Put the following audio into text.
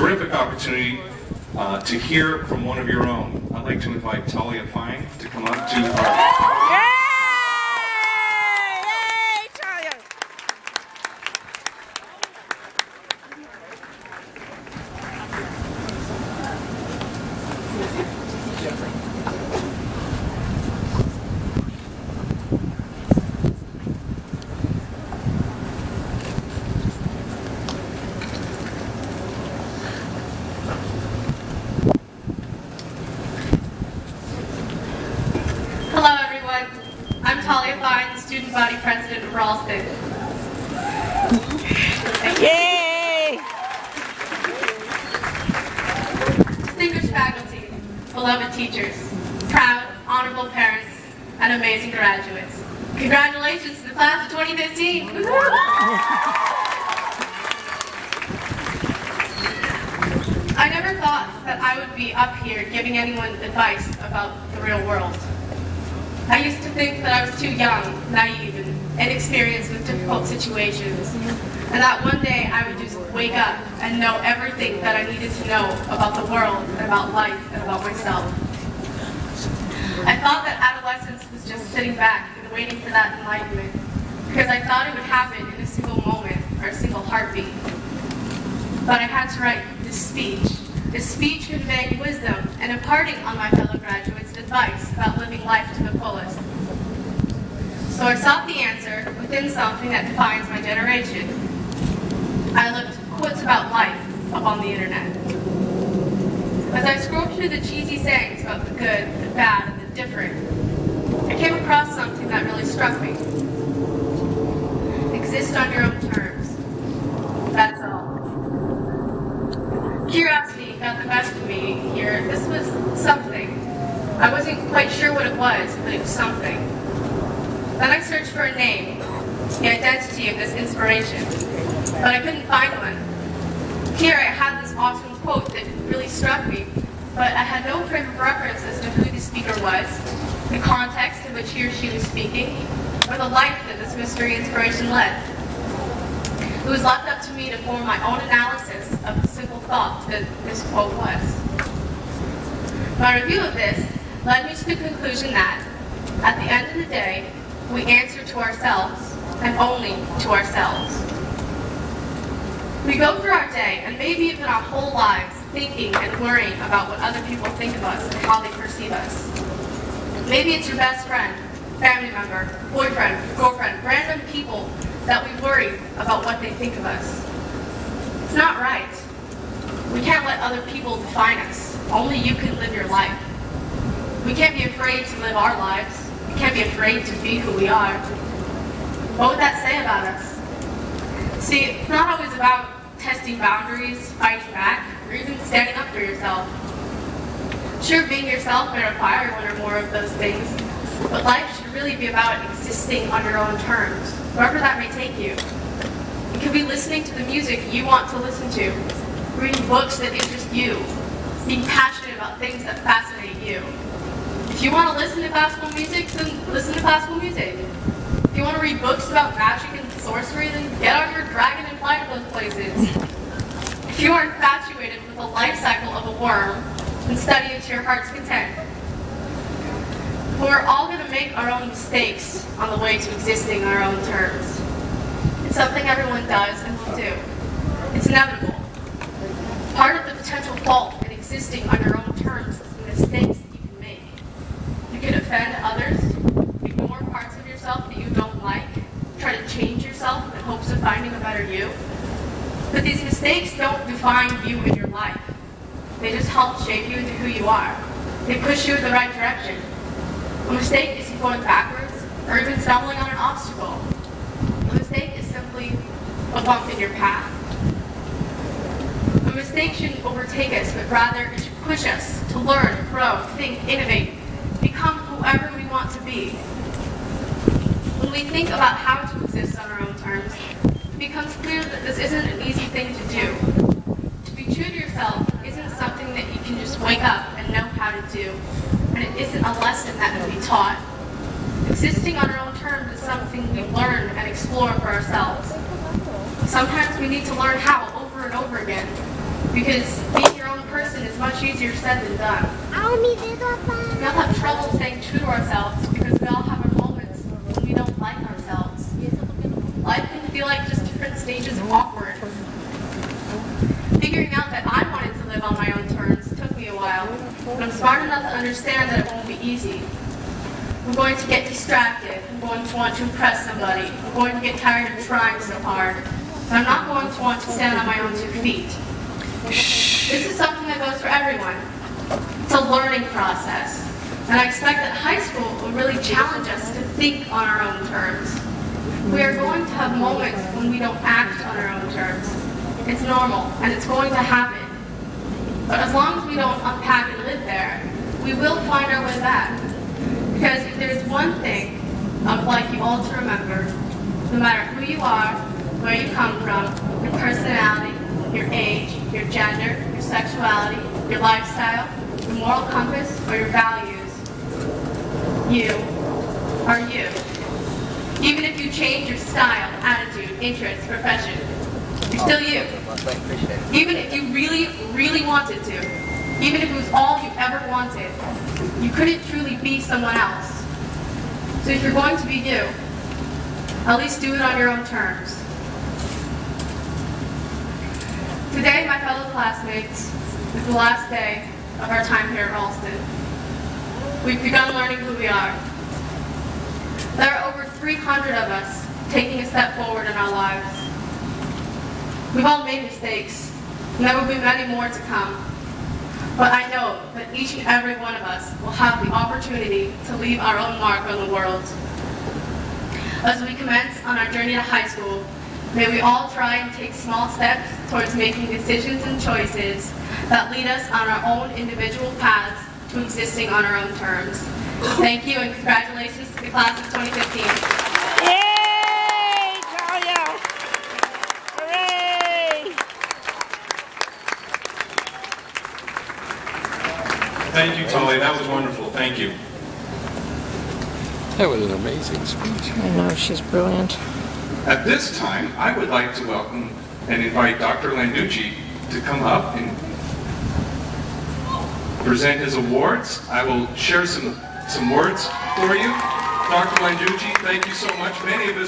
terrific opportunity to hear from one of your own. I'd like to invite Talia Fine to come up to our... Hello everyone, I'm Talia Fine, student body president of Ralston. Yay! Distinguished faculty, beloved teachers, proud, honorable parents, and amazing graduates. Congratulations to the class of 2015! I never thought that I would be up here giving anyone advice about the real world. I used to think that I was too young, naive, and inexperienced with difficult situations, and that one day I would just wake up and know everything that I needed to know about the world, and about life, and about myself. I thought that adolescence was just sitting back and waiting for that enlightenment, because I thought it would happen in a single moment or a single heartbeat. But I had to write this speech conveying wisdom and imparting on my fellow graduates advice about living life to the fullest. So I sought the answer within something that defines my generation. I looked quotes about life up on the internet. As I scrolled through the cheesy sayings about the good, the bad, and the different, I came across something that really struck me. Exist on your own terms. That's all. Curiosity got the best of me here. This was something. I wasn't quite sure what it was, but it was something. Then I searched for a name, the identity of this inspiration, but I couldn't find one. Here I had this awesome quote that really struck me, but I had no frame of reference as to who the speaker was, the context in which he or she was speaking, or the life that this mystery inspiration led. It was left up to me to form my own analysis of the simple thought that this quote was. My review of this led me to the conclusion that, at the end of the day, we answer to ourselves, and only to ourselves. We go through our day, and maybe even our whole lives, thinking and worrying about what other people think of us and how they perceive us. Maybe it's your best friend, family member, boyfriend, girlfriend, random people that we worry about what they think of us. It's not right. We can't let other people define us. Only you can live your life. We can't be afraid to live our lives. We can't be afraid to be who we are. What would that say about us? See, it's not always about testing boundaries, fighting back, or even standing up for yourself. Sure, being yourself may require one or more of those things, but life should really be about existing on your own terms, wherever that may take you. It could be listening to the music you want to listen to, reading books that interest you, being passionate about things that fascinate you. If you want to listen to classical music, then listen to classical music. If you want to read books about magic and sorcery, then get on your dragon and fly to those places. If you are infatuated with the life cycle of a worm, then study it to your heart's content. We're all going to make our own mistakes on the way to existing on our own terms. It's something everyone does and will do. It's inevitable. Part of the potential fault in existing on your own terms is the mistakes that you can make. You can offend others, ignore parts of yourself that you don't like, try to change yourself in hopes of finding a better you. But these mistakes don't define you in your life. They just help shape you into who you are. They push you in the right direction. A mistake isn't going backwards or even stumbling on an obstacle. A mistake is simply a bump in your path. A mistake shouldn't overtake us, but rather it should push us to learn, grow, think, innovate, become whoever we want to be. When we think about how to exist on our own terms, it becomes clear that this isn't an easy thing to do. To be true to yourself isn't something that you can just wake up and know how to do, and it isn't a lesson that can be taught. Existing on our own terms is something we learn and explore for ourselves. Sometimes we need to learn how over and over again. Because being your own person is much easier said than done. We all have trouble staying true to ourselves because we all have our moments when we don't like ourselves. Life can feel like just different stages of awkward. Figuring out that I wanted to live on my own terms took me a while, but I'm smart enough to understand that it won't be easy. I'm going to get distracted. I'm going to want to impress somebody. I'm going to get tired of trying so hard. But I'm not going to want to stand on my own 2 feet. This is something that goes for everyone. It's a learning process. And I expect that high school will really challenge us to think on our own terms. We are going to have moments when we don't act on our own terms. It's normal, and it's going to happen. But as long as we don't unpack and live there, we will find our way back. Because if there's one thing I would like you all to remember, no matter who you are, where you come from, your personality, your age, your gender, your sexuality, your lifestyle, your moral compass, or your values, you are you. Even if you change your style, attitude, interests, profession, you're still you. Even if you really, really wanted to, even if it was all you ever wanted, you couldn't truly be someone else. So if you're going to be you, at least do it on your own terms. Today, my fellow classmates, is the last day of our time here at Ralston. We've begun learning who we are. There are over 300 of us taking a step forward in our lives. We've all made mistakes, and there will be many more to come. But I know that each and every one of us will have the opportunity to leave our own mark on the world. As we commence on our journey to high school, may we all try and take small steps towards making decisions and choices that lead us on our own individual paths to existing on our own terms. Thank you, and congratulations to the class of 2015. Yay, Talia! Hooray! Thank you, Talia. That was wonderful. Thank you. That was an amazing speech. I know, she's brilliant. At this time, I would like to welcome and invite Dr. Landucci to come up and present his awards. I will share some words for you. Dr. Landucci, thank you so much. Many of us